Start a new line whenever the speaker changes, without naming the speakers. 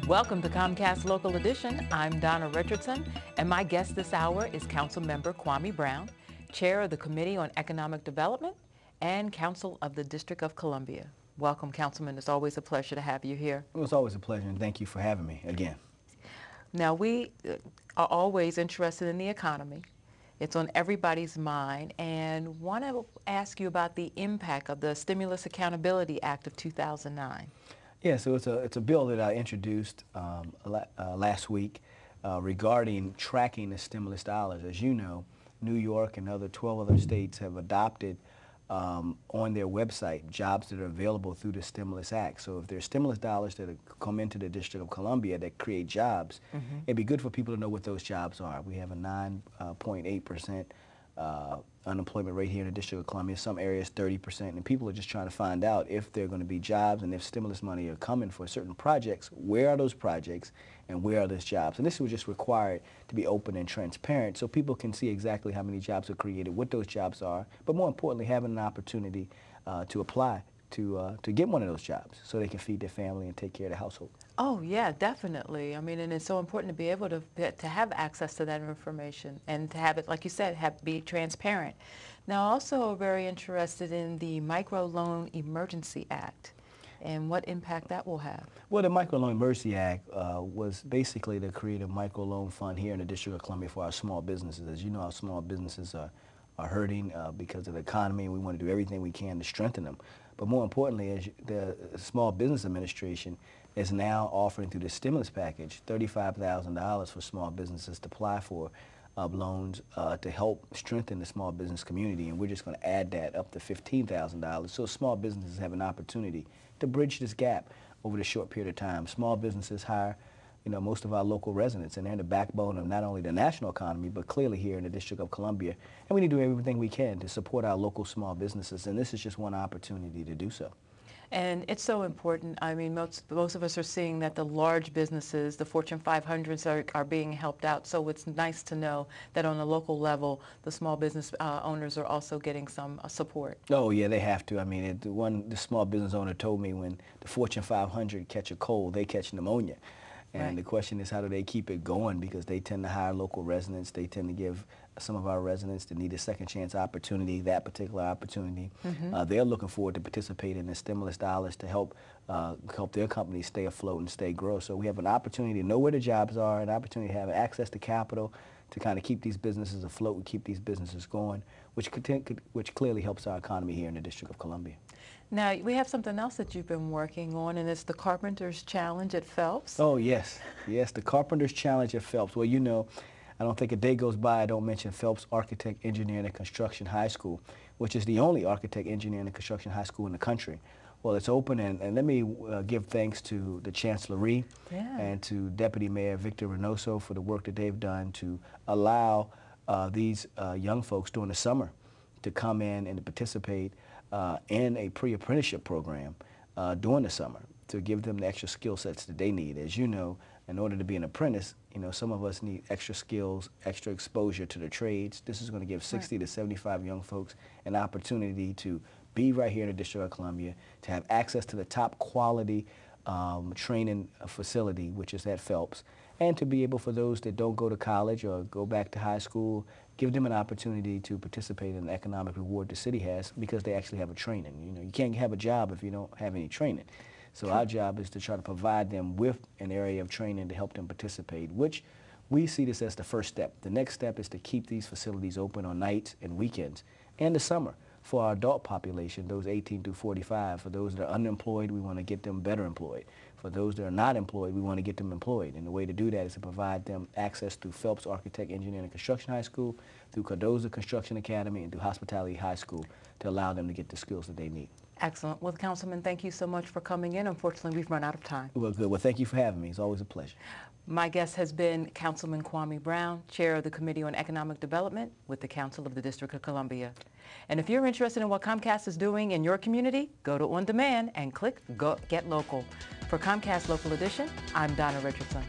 Welcome to Comcast Local Edition. I'm Donna Richardson, and my guest this hour is Councilmember Kwame Brown, Chair of the Committee on Economic Development and Council of the District of Columbia. Welcome, Councilman. It's always a pleasure to have you here.
It was always a pleasure, and thank you for having me again.
Now, we are always interested in the economy. It's on everybody's mind, and want to ask you about the impact of the Stimulus Accountability Act of 2009.
Yeah, so it's a bill that I introduced last week regarding tracking the stimulus dollars. As you know, New York and 12 other states have adopted on their website jobs that are available through the Stimulus Act. So if there's stimulus dollars that come into the District of Columbia that create jobs, it'd be good for people to know what those jobs are. We have a 9.8% unemployment rate here in the District of Columbia. Some areas 30%, and people are just trying to find out if there are going to be jobs and if stimulus money are coming for certain projects. Where are those projects and where are those jobs? And this was just required to be open and transparent so people can see exactly how many jobs are created, what those jobs are, but more importantly, having an opportunity to apply to get one of those jobs so they can feed their family and take care of the household.
Oh yeah, definitely. I mean, and it's so important to be able to have access to that information and to have it, like you said, be transparent. Now, also very interested in the Microloan Emergency Act and what impact that will have.
Well, the Microloan Emergency Act was basically to create a microloan fund here in the District of Columbia for our small businesses. As you know, our small businesses are hurting because of the economy, and we want to do everything we can to strengthen them. But more importantly, as the Small Business Administration is now offering through the stimulus package $35,000 for small businesses to apply for loans to help strengthen the small business community, and we're just going to add that up to $15,000 so small businesses have an opportunity to bridge this gap over the short period of time. Small businesses hire most of our local residents, and they're the backbone of not only the national economy, but clearly here in the District of Columbia. And we need to do everything we can to support our local small businesses, and this is just one opportunity to do so.
And it's so important. I mean, most of us are seeing that the large businesses, the Fortune 500s, are being helped out. So it's nice to know that on a local level, the small business owners are also getting some support.
Oh yeah, they have to. I mean, the small business owner told me when the Fortune 500 catch a cold, they catch pneumonia. And
right.
The question is, how do they keep it going? Because they tend to hire local residents. They tend to give some of our residents that need a second chance opportunity, that particular opportunity. They're looking forward to participate in the stimulus dollars to help their companies stay afloat and stay grow. So we have an opportunity to know where the jobs are, an opportunity to have access to capital to kind of keep these businesses afloat and keep these businesses going, which clearly helps our economy here in the District of Columbia.
Now, we have something else that you've been working on, and it's the Carpenters Challenge at Phelps.
Oh, yes. Yes, the Carpenters Challenge at Phelps. Well, you know, I don't think a day goes by I don't mention Phelps Architect, Engineering, and Construction High School, which is the only architect, engineering, and construction high school in the country. Well, it's open, and let me give thanks to the Chancellery and to Deputy Mayor Victor Reynoso for the work that they've done to allow these young folks during the summer to come in and to participate in a pre-apprenticeship program during the summer to give them the extra skill sets that they need. As you know, in order to be an apprentice, some of us need extra skills, extra exposure to the trades. This is going to give 60 to 75 young folks an opportunity to be right here in the District of Columbia, to have access to the top quality training facility, which is at Phelps, and to be able, for those that don't go to college or go back to high school, give them an opportunity to participate in the economic reward the city has because they actually have a training. You can't have a job if you don't have any training. So our job is to try to provide them with an area of training to help them participate, which we see this as the first step. The next step is to keep these facilities open on nights and weekends and the summer for our adult population, those 18 through 45. For those that are unemployed, we want to get them better employed. For those that are not employed, we want to get them employed. And the way to do that is to provide them access through Phelps Architect, Engineering, and Construction High School, through Cardozo Construction Academy, and through Hospitality High School to allow them to get the skills that they need.
Excellent. Well, Councilman, thank you so much for coming in. Unfortunately, we've run out of time.
Well, good. Well, thank you for having me. It's always a pleasure.
My guest has been Councilman Kwame Brown, Chair of the Committee on Economic Development with the Council of the District of Columbia. And if you're interested in what Comcast is doing in your community, go to On Demand and click Get Local. For Comcast Local Edition, I'm Donna Richardson.